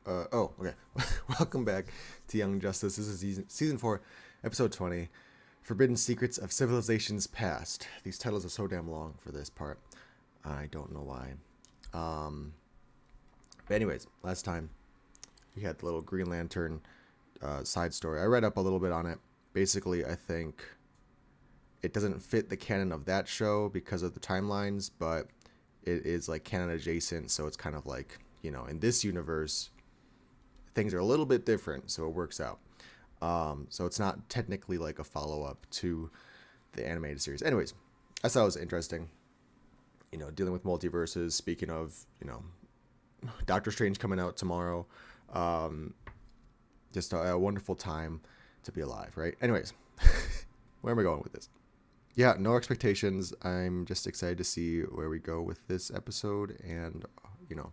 Oh, okay. Welcome back to Young Justice. This is season 4, episode 20, Forbidden Secrets of Civilizations Past. These titles are so damn long for this part. I don't know why. But anyways, last time we had the little Green Lantern side story. I read up a little bit on it. Basically, I think it doesn't fit the canon of that show because of the timelines, but it is like canon adjacent, so it's kind of like, you know, in this universe, things are a little bit different, so it works out. So it's not technically like a follow-up to the animated series. Anyways, I thought it was interesting, you know, dealing with multiverses. Speaking of, you know, Doctor Strange coming out tomorrow. Just a wonderful time to be alive, right? Anyways, where am I going with this? Yeah, no expectations. I'm just excited to see where we go with this episode. And, you know,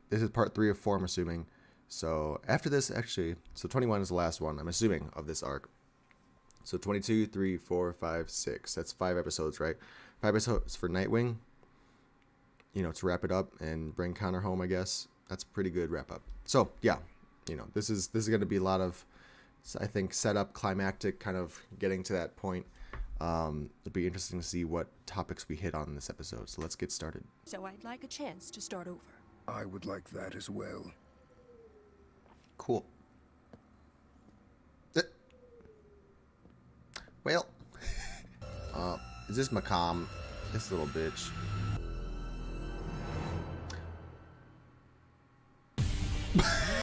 this is part 3 of 4, I'm assuming. So after this, actually, so 21 is the last one, I'm assuming, of this arc. So 22, 3, 4, 5, 6. That's 5 episodes, right? 5 episodes for Nightwing. You know, to wrap it up and bring Connor home, I guess. That's a pretty good wrap up. So, yeah, you know, this is going to be a lot of, I think, setup, climactic, kind of getting to that point. It'll be interesting to see what topics we hit on in this episode. So let's get started. So I'd like a chance to start over. I would like that as well. Cool. Well, is this Macomb? This little bitch.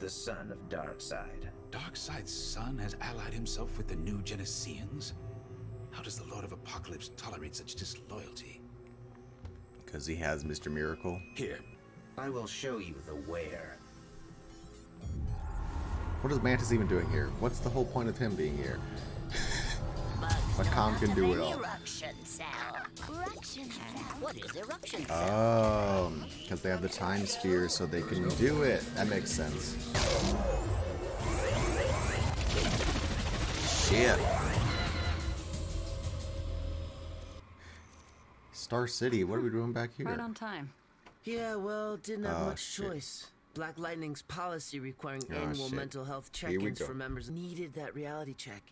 The son of Darkseid. Darkseid's son has allied himself with the new Geneseans? How does the Lord of Apocalypse tolerate such disloyalty? Because he has Mr. Miracle. Here. I will show you the where. What is Mantis even doing here? What's the whole point of him being here? Macomb can do it all. Eruption cell. Eruption cell. What is eruption cell? Oh, because they have the time sphere, so they can do it. That makes sense. Shit. Star City, what are we doing back here? Right on time. Yeah, well, didn't have much shit. choice. Black Lightning's policy requiring Oh, annual shit. mental health Here we check-ins go. for members needed that reality check.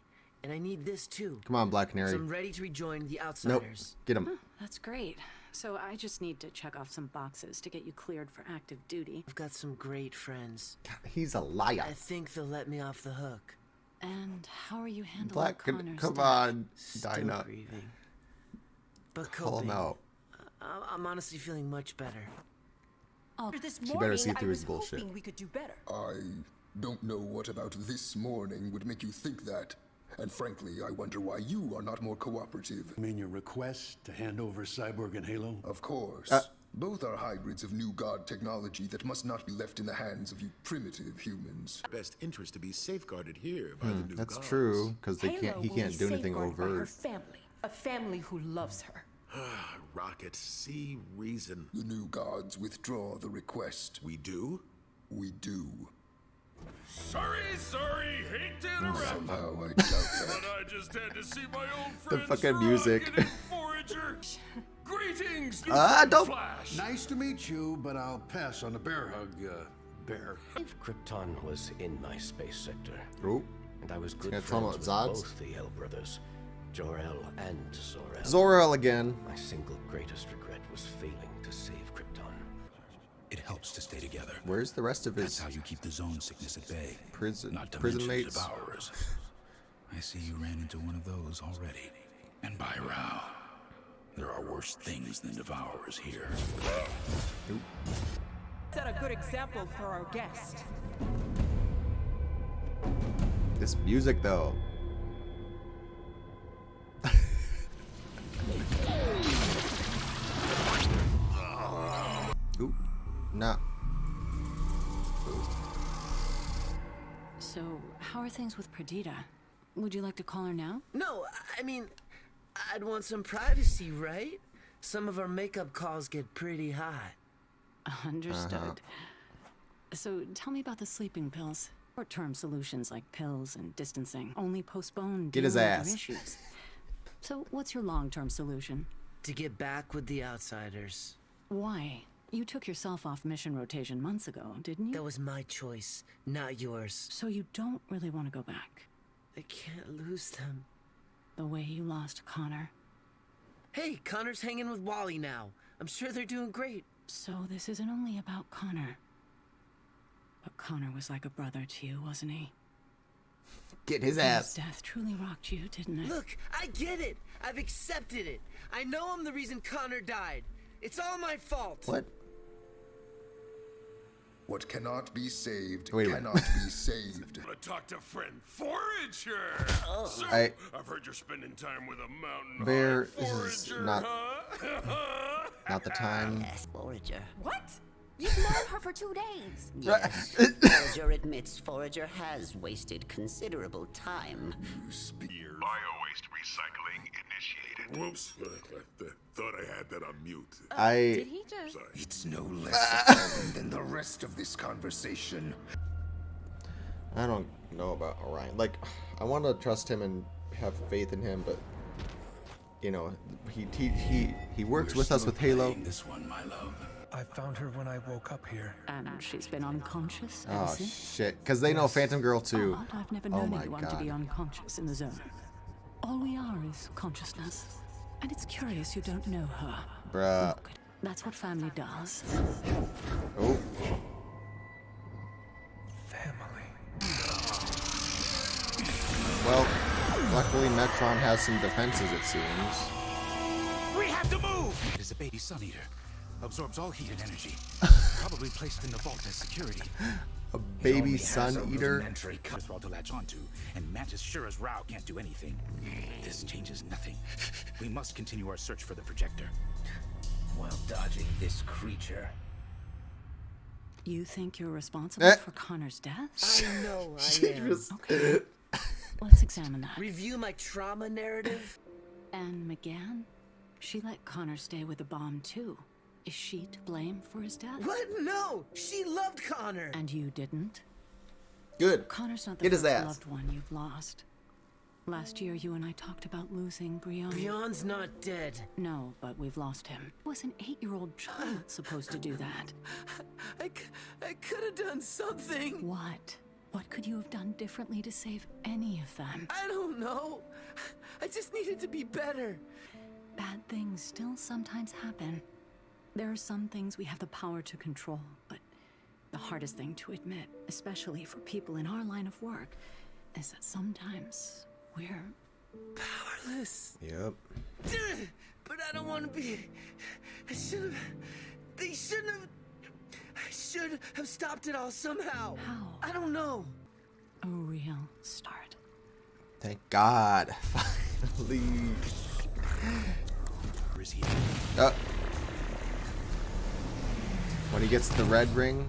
And I need this too. Come on, Black Canary. So I'm ready to rejoin the Nope. Outsiders. Get him. That's great. So I just need to check off some boxes to get you cleared for active duty. I've got some great friends. He's a liar. I think they'll let me off the hook. And how are you handling Black, Connor's come death? on. Still Dinah. grieving. But Call him coping. out. I'm honestly feeling much better. After this She morning, better see I through was his bullshit. hoping we could do better. I don't know what about this morning would make you think that. And frankly, I wonder why you are not more cooperative. I mean your request to hand over Cyborg and Halo? Of course. Both are hybrids of new god technology that must not be left in the hands of you primitive humans. Best interest to be safeguarded here by the new That's gods. true, because he Halo will can't be do anything safeguarded by her overt. family, a family who loves her. Rocket, see reason. The new gods withdraw the request. We do? We do. Sorry, hate to interrupt, Somehow I doubt that. but I just had to see my old friend fucking music. Rocket and Forager. Greetings, don't- Flash. Nice to meet you, but I'll pass on the bear hug, Bear. If Krypton was in my space sector, Oh, and I was good gonna friends tell him with about Zods? both the El brothers, Jor-El and Zor-El. Zor-El again. My single greatest regret was failing to save Krypton. It helps to stay together. Where's the rest of That's his how you keep the zone sickness at bay. prison Not to prison mention mates? devourers. I see you ran into one of those already. And by Rao, there are worse things than devourers here. Set a good example for our guest. This music, though. Oop. Nah. So, how are things with Perdita? Would you like to call her now? No, I mean, I'd want some privacy, right? Some of our makeup calls get pretty hot. Understood. So, tell me about the sleeping pills. Short-term solutions like pills and distancing only postpone Get his dealing with ass. your issues. So, what's your long-term solution? To get back with the Outsiders. Why? You took yourself off mission rotation months ago, didn't you? That was my choice, not yours. So you don't really want to go back. I can't lose them. The way you lost Connor. Hey, Connor's hanging with Wally now. I'm sure they're doing great. So this isn't only about Connor. But Connor was like a brother to you, wasn't he? Get his His ass. death truly rocked you, didn't it? Look, I get it. I've accepted it. I know I'm the reason Connor died. It's all my fault. What? What cannot be saved Wait a minute. cannot be saved. I'm gonna talk to friend Forager. So, I- I've heard you're spending time with a mountain Bear, high this is forager, not- huh? Not the time. Yes, Forager. What? You've known her for 2 days. Yes, Forager admits Forager has wasted considerable time. Bio-waste recycling initiated. Whoops. Thought I had that on mute. Did he just... It's no less important than the rest of this conversation. I don't know about Orion. Like, I want to trust him and have faith in him, but you know, he works with us with Halo. This one, my love. I found her when I woke up here. And she's been unconscious ever Oh since? shit! Because they know Phantom Girl too. Odd, I've never Oh known my anyone to God. be unconscious in the zone. All we are is consciousness. And it's curious you don't know her. Bruh. Look, that's what family does. Oh. Family. Well, luckily Metron has some defenses, it seems. We have to move! It is a baby sun eater. Absorbs all heat and energy. Probably placed in the vault as security. A baby sun eater. Rod to latch onto, and Mantis sure as Rao can't do anything. This changes nothing. We must continue our search for the projector. While dodging this creature. You think you're responsible Eh. for Connor's death? I know I She am. just- Okay. Let's examine that. Review my trauma narrative. And McGann? She let Connor stay with the bomb too. Is she to blame for his death? What? No! She loved Connor! And you didn't? Good. Connor's not the Get his first ass. loved one you've lost. Last year, you and I talked about losing Brion. Brion's not dead. No, but we've lost him. Was an 8-year-old child supposed to do that? I could have done something. What? What could you have done differently to save any of them? I don't know. I just needed to be better. Bad things still sometimes happen. There are some things we have the power to control, but the hardest thing to admit, especially for people in our line of work, is that sometimes we're Powerless. Yep. But I don't want to be. I should have. They shouldn't have. I should have stopped it all somehow. How? I don't know. a real start. Thank God. Finally. When he gets the red ring.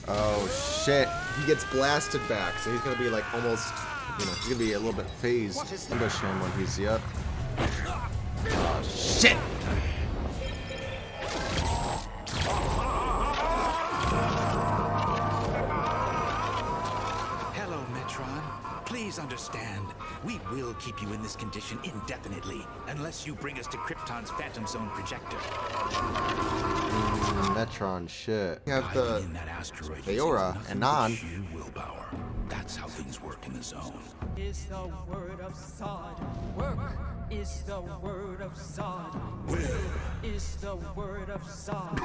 Oh shit. He gets blasted back, so he's gonna be like almost, you know, he's gonna be a little bit phased. Ambush him when he's, yep. Oh shit. Hello, Metron. Please understand, we will keep you in this condition indefinitely, unless you bring us to Krypton's Phantom Zone projector. Metron shit. You have Hiding in that asteroid Theora uses and nothing Non. but sheer willpower. That's how things work in the zone. Is the word of Zod. Work is the word of Zod. Is the word of Zod.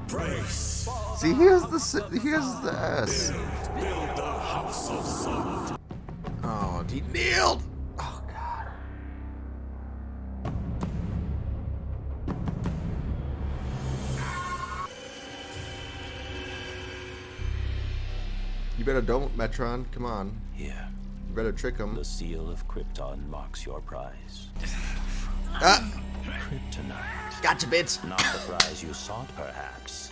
Brace. See, here's the S. Build the house of Zod. Oh, he nailed. Oh God. You better don't, Metron. Come on. Here, You better trick him. the seal of Krypton marks your prize. Ah, Kryptonite. gotcha, bitch. Not the prize you sought, perhaps,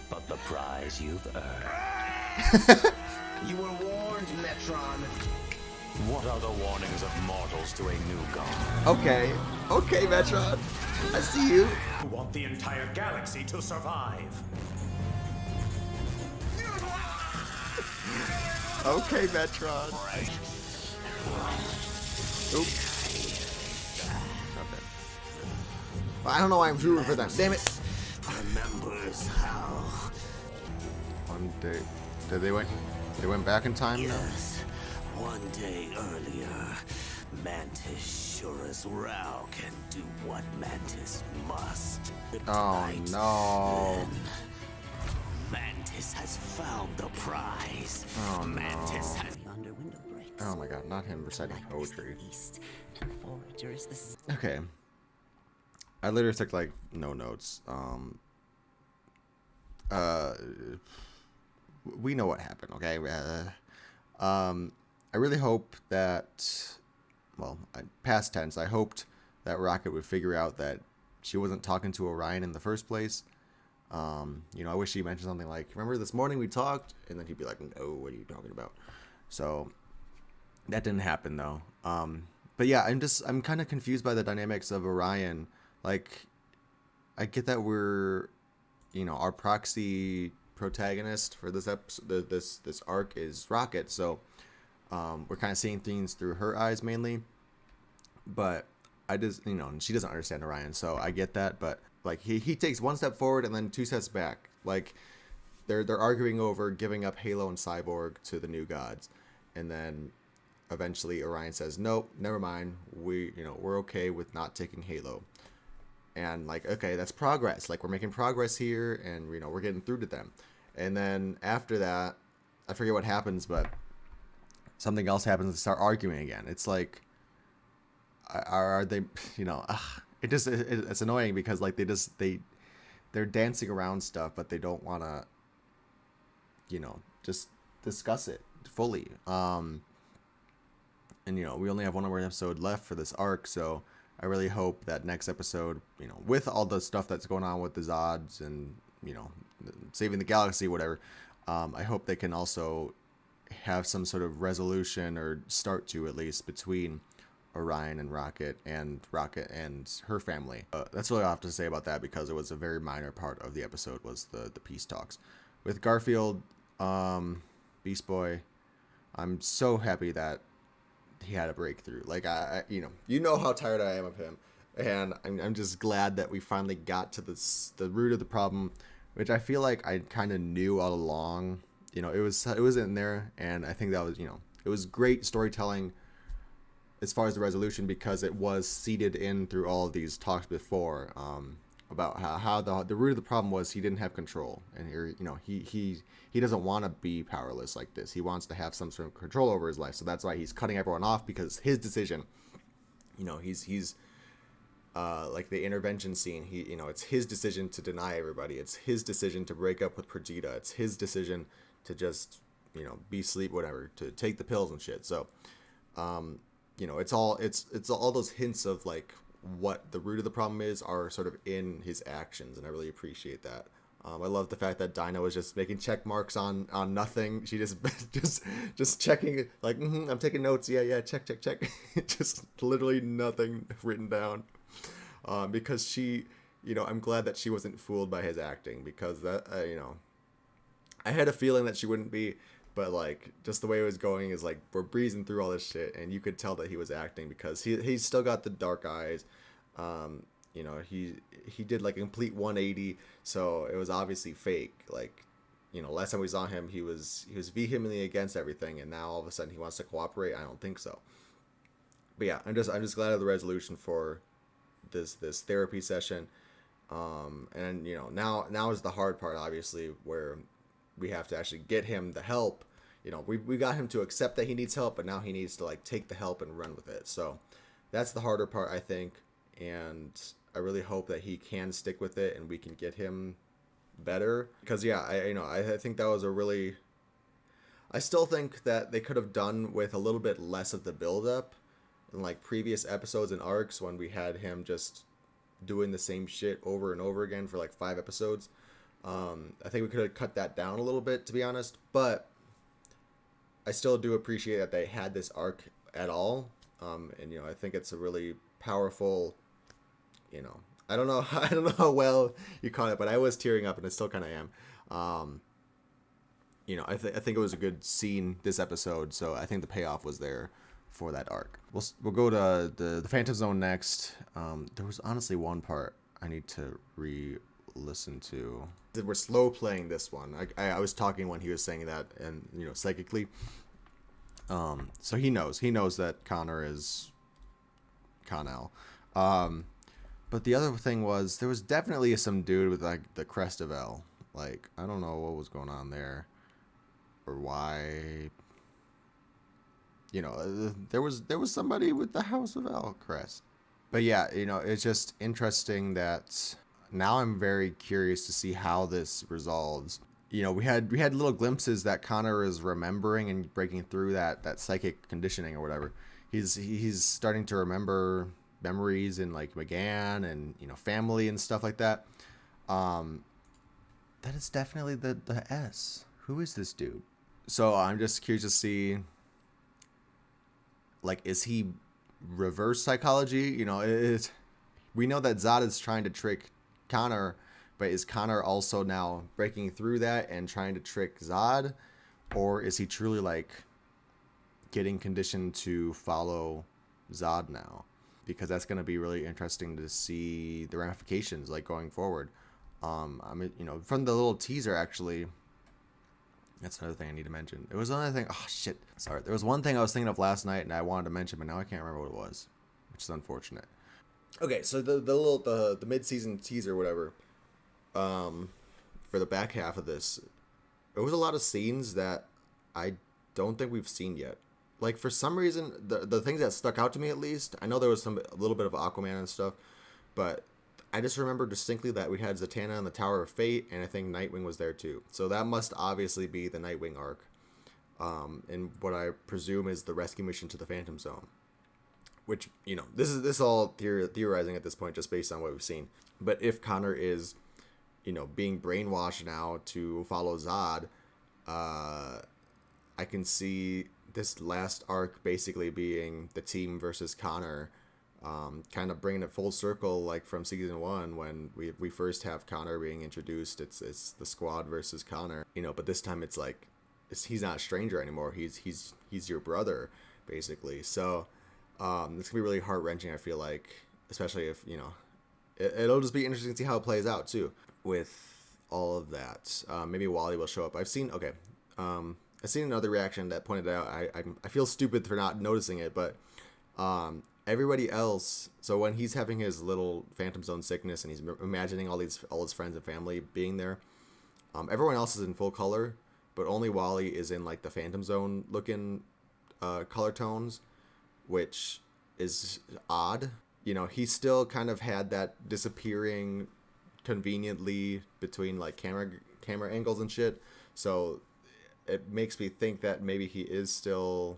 but the prize you've earned. You were warned, Metron. What are the warnings of mortals to a new god? Okay. Okay, Metron. I see you. You want the entire galaxy to survive. Okay, Metron. Oops. Not bad. I don't know why I'm rooting for them. Damn it. Remembers how. One day. Did they went? They went back in time? Yes. One day earlier, Mantis sure as Rao can do what Mantis must. Oh no. Then, Mantis has found the prize. Oh Mantis no. has Yonder window breaks. Oh my god, not him reciting Light is poetry. the east, and Forager is the Okay. I literally took like no notes. We know what happened, okay? I really hope that, well, past tense, I hoped that Rocket would figure out that she wasn't talking to Orion in the first place. You know, I wish she mentioned something like, remember this morning we talked? And then he'd be like, no, what are you talking about? So that didn't happen though. But yeah, I'm kind of confused by the dynamics of Orion. Like, I get that we're, you know, our proxy protagonist for this episode, this arc is Rocket, so we're kind of seeing things through her eyes mainly. But I just, you know, she doesn't understand Orion, so I get that. But like he takes one step forward and then two steps back. Like they're arguing over giving up Halo and Cyborg to the new gods, and then eventually Orion says, nope, never mind, we're okay with not taking Halo. And like, okay, that's progress. Like, we're making progress here, and you know, we're getting through to them. And then after that, I forget what happens, but something else happens. They start arguing again. It's like, are they? You know, it's annoying because like they're dancing around stuff, but they don't want to, you know, just discuss it fully. And you know, we only have one more episode left for this arc, so I really hope that next episode, you know, with all the stuff that's going on with the Zods and, you know, saving the galaxy, whatever, I hope they can also have some sort of resolution, or start to at least, between Orion and Rocket and her family. That's really all I have to say about that, because it was a very minor part of the episode, was the peace talks. With Garfield, Beast Boy, I'm so happy that he had a breakthrough. Like, I you know how tired I am of him, and I'm just glad that we finally got to the root of the problem, which I feel like I kind of knew all along. You know, it was in there, and I think that was, you know, it was great storytelling as far as the resolution, because it was seeded in through all of these talks before, about how the root of the problem was he didn't have control, and here, you know, he doesn't want to be powerless like this. He wants to have some sort of control over his life, so that's why he's cutting everyone off, because his decision, you know, he's like the intervention scene, you know, it's his decision to deny everybody, it's his decision to break up with Perdita, it's his decision to just, you know, be sleep, whatever, to take the pills and shit. So you know, it's all those hints of like what the root of the problem is are sort of in his actions, and I really appreciate that. I love the fact that Dinah was just making check marks on nothing. She just checking, like, I'm taking notes. Yeah, check. Just literally nothing written down. Because she, you know, I'm glad that she wasn't fooled by his acting, because that, you know, I had a feeling that she wouldn't be, but like, just the way it was going is like, we're breezing through all this shit, and you could tell that he was acting, because he's still got the dark eyes. You know, he did like a complete 180, so it was obviously fake. Like, you know, last time we saw him, he was vehemently against everything, and now all of a sudden he wants to cooperate. I don't think so. But yeah, I'm just glad of the resolution for this therapy session. And you know, now is the hard part, obviously, where we have to actually get him the help. You know, we got him to accept that he needs help, but now he needs to like take the help and run with it. So that's the harder part, I think, and I really hope that he can stick with it and we can get him better. Because yeah, I think that was I still think that they could have done with a little bit less of the build-up in like previous episodes and arcs, when we had him just doing the same shit over and over again for like 5 episodes. I think we could have cut that down a little bit, to be honest, but I still do appreciate that they had this arc at all. And you know, I think it's a really powerful, you know, I don't know how well you caught it, but I was tearing up, and I still kind of am. You know, I think it was a good scene this episode, so I think the payoff was there for that arc. We'll go to the Phantom Zone next. There was honestly one part I need to re-listen to. We're slow playing this one. I was talking when he was saying that, and psychically. So he knows that Connor is Con-El. But the other thing was there was definitely some dude with like the crest of El. Like, I don't know what was going on there or why. There was somebody with the House of El crest. But yeah, it's just interesting that now I'm very curious to see how this resolves. We had little glimpses that Connor is remembering and breaking through that psychic conditioning or whatever. He's starting to remember memories in like McGann and family and stuff like that. That is definitely the S. Who is this dude? So I'm just curious to see, like, is he reverse psychology? We know that Zod is trying to trick Connor, but is Connor also now breaking through that and trying to trick Zod? Or is he truly like getting conditioned to follow Zod now? Because that's going to be really interesting to see the ramifications like going forward. I mean, from the little teaser, actually, that's another thing I need to mention. It was another thing. Oh shit! Sorry, there was one thing I was thinking of last night and I wanted to mention, but now I can't remember what it was, which is unfortunate. Okay, so the mid-season teaser, whatever, for the back half of this, it was a lot of scenes that I don't think we've seen yet. Like, for some reason, the things that stuck out to me, at least, I know there was a little bit of Aquaman and stuff, but I just remember distinctly that we had Zatanna in the Tower of Fate, and I think Nightwing was there too. So that must obviously be the Nightwing arc, and what I presume is the rescue mission to the Phantom Zone. Which, this is all theorizing at this point, just based on what we've seen. But if Connor is, being brainwashed now to follow Zod, I can see this last arc basically being the team versus Connor, kind of bringing it full circle, like from season 1 when we first have Connor being introduced. It's the squad versus Connor, but this time it's like he's not a stranger anymore. He's your brother, basically. So it's gonna be really heart-wrenching, I feel like, especially if it'll just be interesting to see how it plays out too with all of that. Maybe Wally will show up. I've seen another reaction that pointed out, I feel stupid for not noticing it, but everybody else, so when he's having his little Phantom Zone sickness and he's imagining all his friends and family being there, everyone else is in full color, but only Wally is in like the Phantom Zone looking color tones, which is odd. He still kind of had that disappearing conveniently between like camera angles and shit, so it makes me think that maybe he is still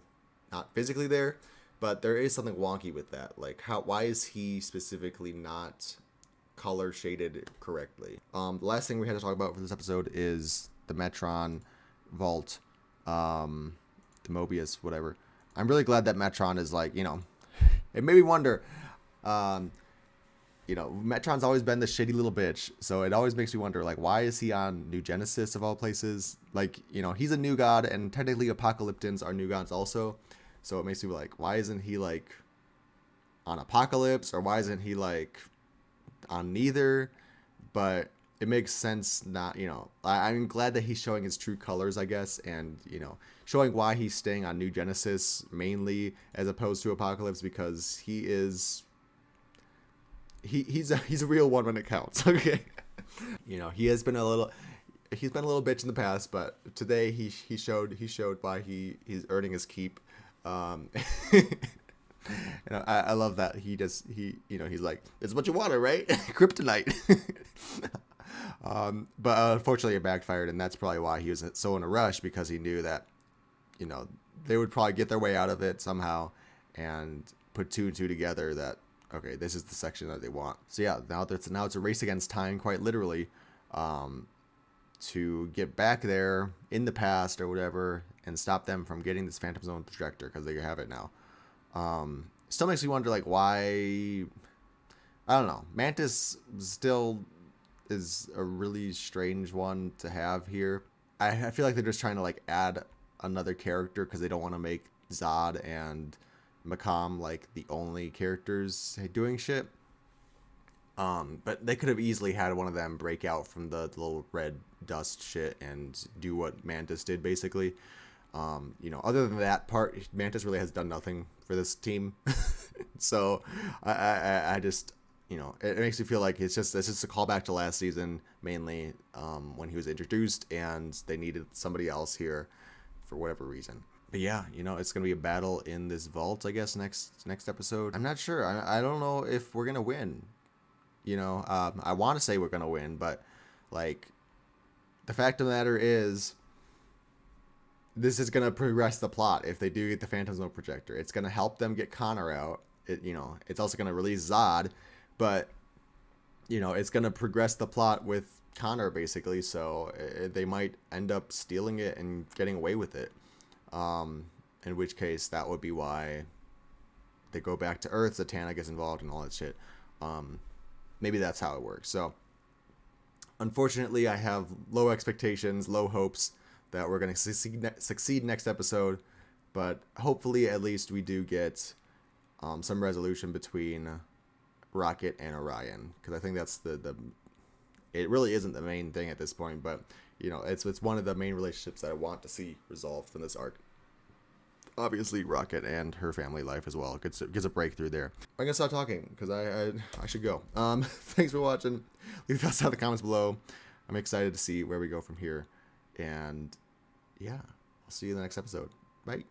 not physically there, but there is something wonky with that. Like, why is he specifically not color shaded correctly? The last thing we had to talk about for this episode is the Metron vault, the Mobius, whatever. I'm really glad that Metron is like, it made me wonder, Metron's always been the shitty little bitch, so it always makes me wonder, like, why is he on New Genesis of all places? Like, he's a new god, and technically Apocalyptans are new gods also, so it makes me like, why isn't he like on Apocalypse, or why isn't he like on neither? But it makes sense not, I'm glad that he's showing his true colors, I guess, and showing why he's staying on New Genesis mainly as opposed to Apocalypse, because he is he's a real one when it counts. Okay. He's been a little bitch in the past, but today he showed why he's earning his keep. I love that he's like, it's what you wanted, right? Kryptonite. But unfortunately it backfired, and that's probably why he was so in a rush, because he knew that they would probably get their way out of it somehow and put 2 and 2 together that, okay, this is the section that they want. So yeah, now it's a race against time, quite literally, to get back there in the past or whatever and stop them from getting this Phantom Zone projector, because they have it now. Still makes me wonder, like, why, I don't know, Mantis still is a really strange one to have here. I feel like they're just trying to like add another character because they don't want to make Zod and Macomb like the only characters doing shit. But they could have easily had one of them break out from the little red dust shit and do what Mantis did, basically. Other than that part, Mantis really has done nothing for this team. So I just, it makes me feel like it's just a callback to last season, mainly when he was introduced and they needed somebody else here for whatever reason. But yeah, it's going to be a battle in this vault, I guess, next episode. I'm not sure. I don't know if we're going to win. I want to say we're going to win, but like the fact of the matter is this is going to progress the plot. If they do get the Phantom Zone projector, it's going to help them get Connor out. It's also going to release Zod, but it's going to progress the plot with Connor basically. So they might end up stealing it and getting away with it. In which case that would be why they go back to Earth. Zatanna gets involved and all that shit. Maybe that's how it works. So unfortunately, I have low expectations, low hopes that we're going to succeed next episode. But hopefully, at least we do get some resolution between Rocket and Orion, because I think that's it really isn't the main thing at this point, but it's one of the main relationships that I want to see resolved from this arc. Obviously, Rocket and her family life as well gets a breakthrough there. I'm gonna stop talking because I should go. Thanks for watching. Leave thoughts down in the comments below. I'm excited to see where we go from here, and yeah, I'll see you in the next episode. Bye.